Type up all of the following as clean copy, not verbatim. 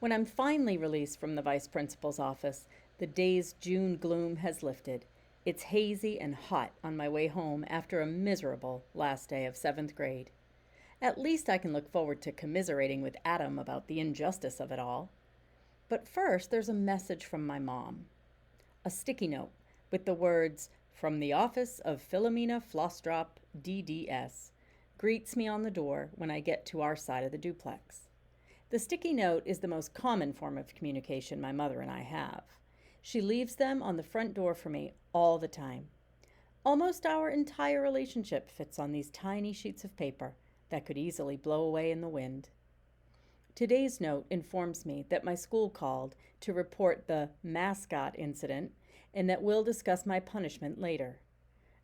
When I'm finally released from the vice principal's office, the day's June gloom has lifted. It's hazy and hot on my way home after a miserable last day of seventh grade. At least I can look forward to commiserating with Adam about the injustice of it all. But first, there's a message from my mom. A sticky note with the words, "From the office of Philomena Flossdrop, DDS," greets me on the door when I get to our side of the duplex. The sticky note is the most common form of communication my mother and I have. She leaves them on the front door for me all the time. Almost our entire relationship fits on these tiny sheets of paper that could easily blow away in the wind. Today's note informs me that my school called to report the mascot incident and that we'll discuss my punishment later.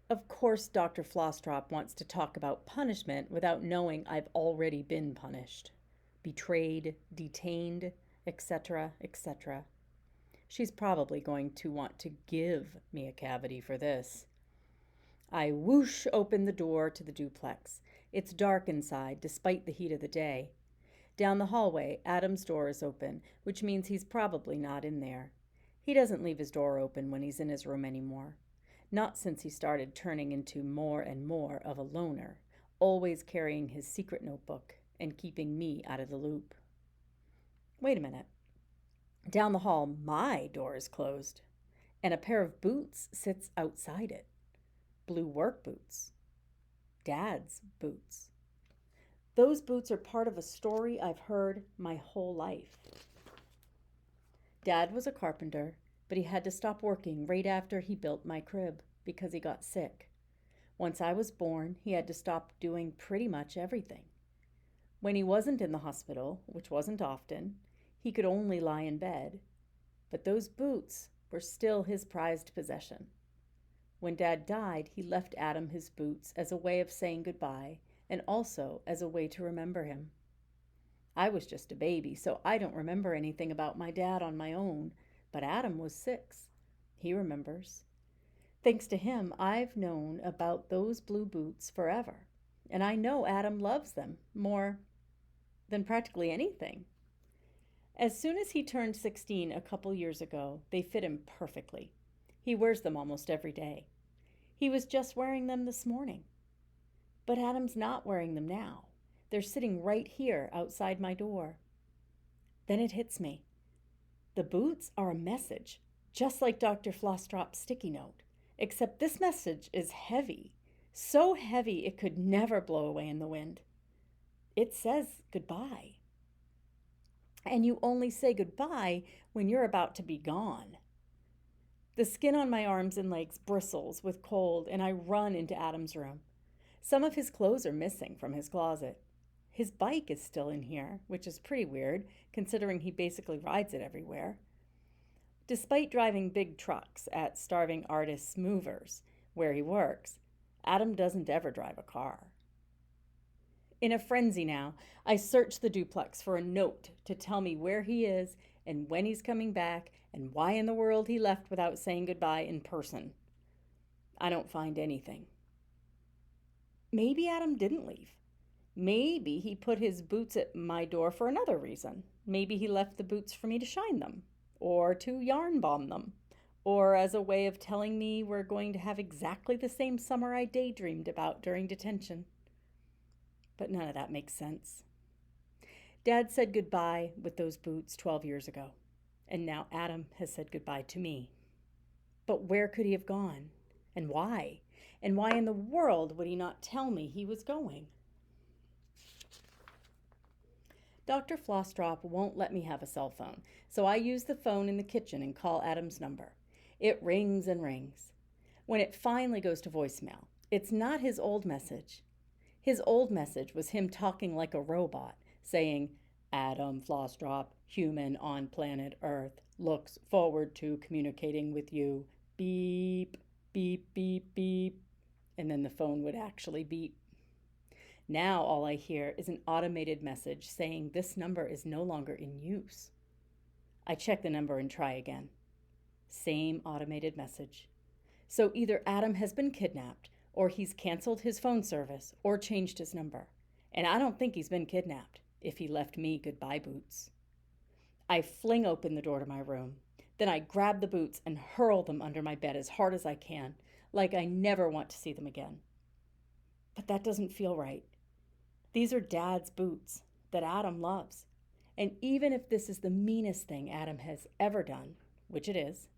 Of course, Dr. Flossdrop wants to talk about punishment without knowing I've already been punished, betrayed, detained, etc., etc. She's probably going to want to give me a cavity for this. I whoosh open the door to the duplex. It's dark inside, despite the heat of the day. Down the hallway, Adam's door is open, which means he's probably not in there. He doesn't leave his door open when he's in his room anymore. Not since he started turning into more and more of a loner, always carrying his secret notebook and keeping me out of the loop. Wait a minute. Down the hall, my door is closed, and a pair of boots sits outside it. Blue work boots. Dad's boots. Those boots are part of a story I've heard my whole life. Dad was a carpenter, but he had to stop working right after he built my crib because he got sick. Once I was born, he had to stop doing pretty much everything. When he wasn't in the hospital, which wasn't often, he could only lie in bed. But those boots were still his prized possession. When Dad died, he left Adam his boots as a way of saying goodbye and also as a way to remember him. I was just a baby, so I don't remember anything about my dad on my own, but Adam was 6. He remembers. Thanks to him, I've known about those blue boots forever, and I know Adam loves them more than practically anything. As soon as he turned 16 a couple years ago, they fit him perfectly. He wears them almost every day. He was just wearing them this morning. But Adam's not wearing them now. They're sitting right here outside my door. Then it hits me. The boots are a message, just like Dr. Flossdrop's sticky note, except this message is heavy, so heavy it could never blow away in the wind. It says goodbye. And you only say goodbye when you're about to be gone. The skin on my arms and legs bristles with cold, and I run into Adam's room. Some of his clothes are missing from his closet. His bike is still in here, which is pretty weird, considering he basically rides it everywhere. Despite driving big trucks at Starving Artists Movers, where he works, Adam doesn't ever drive a car. In a frenzy now, I search the duplex for a note to tell me where he is and when he's coming back and why in the world he left without saying goodbye in person. I don't find anything. Maybe Adam didn't leave. Maybe he put his boots at my door for another reason. Maybe he left the boots for me to shine them, or to yarn bomb them, or as a way of telling me we're going to have exactly the same summer I daydreamed about during detention. But none of that makes sense. Dad said goodbye with those boots 12 years ago, and now Adam has said goodbye to me. But where could he have gone? And why? And why in the world would he not tell me he was going? Dr. Flossdrop won't let me have a cell phone, so I use the phone in the kitchen and call Adam's number. It rings and rings. When it finally goes to voicemail, it's not his old message. His old message was him talking like a robot, saying, "Adam Flossdrop, human on planet Earth, looks forward to communicating with you. Beep, beep, beep, beep." And then the phone would actually beep. Now all I hear is an automated message saying this number is no longer in use. I check the number and try again. Same automated message. So either Adam has been kidnapped, or he's canceled his phone service, or changed his number. And I don't think he's been kidnapped if he left me goodbye boots. I fling open the door to my room. Then I grab the boots and hurl them under my bed as hard as I can, like I never want to see them again. But that doesn't feel right. These are Dad's boots that Adam loves. And even if this is the meanest thing Adam has ever done, which it is,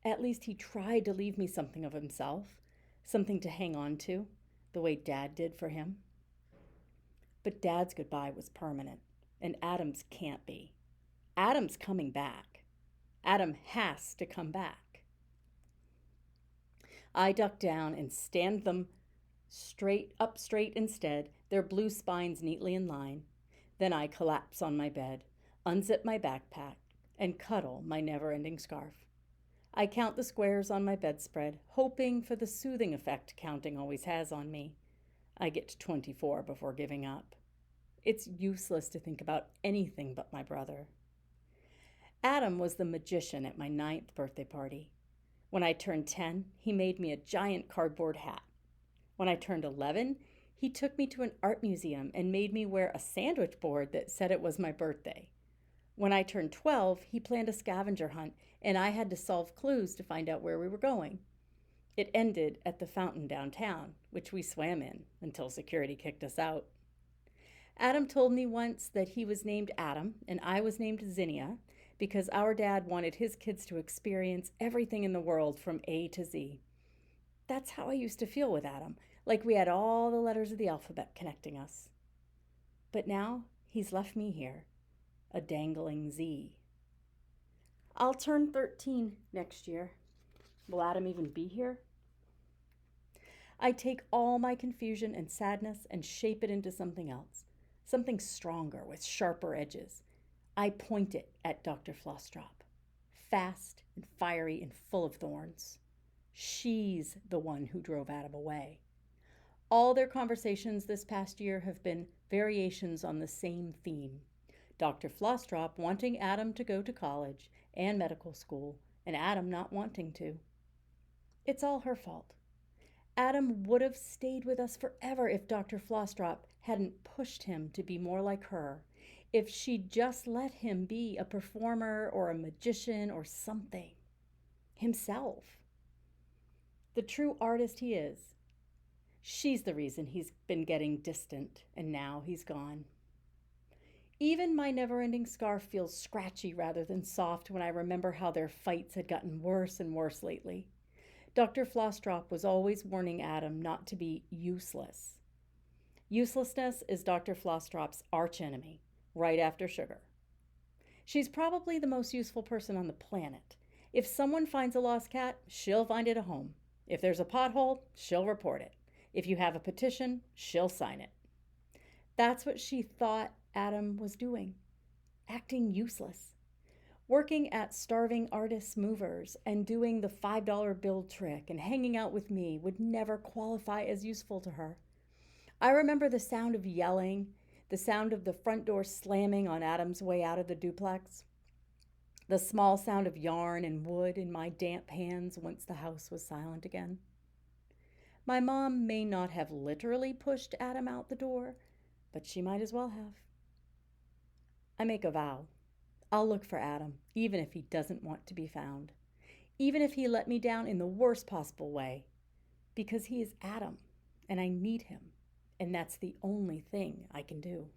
at least he tried to leave me something of himself, something to hang on to, the way Dad did for him. But Dad's goodbye was permanent, and Adam's can't be. Adam's coming back. Adam has to come back. I duck down and stand them straight instead, their blue spines neatly in line. Then I collapse on my bed, unzip my backpack, and cuddle my never-ending scarf. I count the squares on my bedspread, hoping for the soothing effect counting always has on me. I get to 24 before giving up. It's useless to think about anything but my brother. Adam was the magician at my 9th birthday party. When I turned 10, he made me a giant cardboard hat. When I turned 11, he took me to an art museum and made me wear a sandwich board that said it was my birthday. When I turned 12, he planned a scavenger hunt, and I had to solve clues to find out where we were going. It ended at the fountain downtown, which we swam in until security kicked us out. Adam told me once that he was named Adam and I was named Zinnia because our dad wanted his kids to experience everything in the world from A to Z. That's how I used to feel with Adam, like we had all the letters of the alphabet connecting us. But now he's left me here, a dangling Z. I'll turn 13 next year. Will Adam even be here? I take all my confusion and sadness and shape it into something else, something stronger with sharper edges. I point it at Dr. Flossdrop, fast and fiery and full of thorns. She's the one who drove Adam away. All their conversations this past year have been variations on the same theme. Dr. Flossdrop wanting Adam to go to college and medical school, and Adam not wanting to. It's all her fault. Adam would have stayed with us forever if Dr. Flossdrop hadn't pushed him to be more like her, if she'd just let him be a performer or a magician or something. Himself. The true artist he is. She's the reason he's been getting distant, and now he's gone. Even my never-ending scarf feels scratchy rather than soft when I remember how their fights had gotten worse and worse lately. Dr. Flossdrop was always warning Adam not to be useless. Uselessness is Dr. Flossdrop's archenemy, right after sugar. She's probably the most useful person on the planet. If someone finds a lost cat, she'll find it a home. If there's a pothole, she'll report it. If you have a petition, she'll sign it. That's what she thought Adam was doing, acting useless. Working at starving artists' movers and doing the $5 bill trick and hanging out with me would never qualify as useful to her. I remember the sound of yelling, the sound of the front door slamming on Adam's way out of the duplex, the small sound of yarn and wood in my damp hands once the house was silent again. My mom may not have literally pushed Adam out the door, but she might as well have. I make a vow. I'll look for Adam, even if he doesn't want to be found. Even if he let me down in the worst possible way. Because he is Adam, and I need him, and that's the only thing I can do.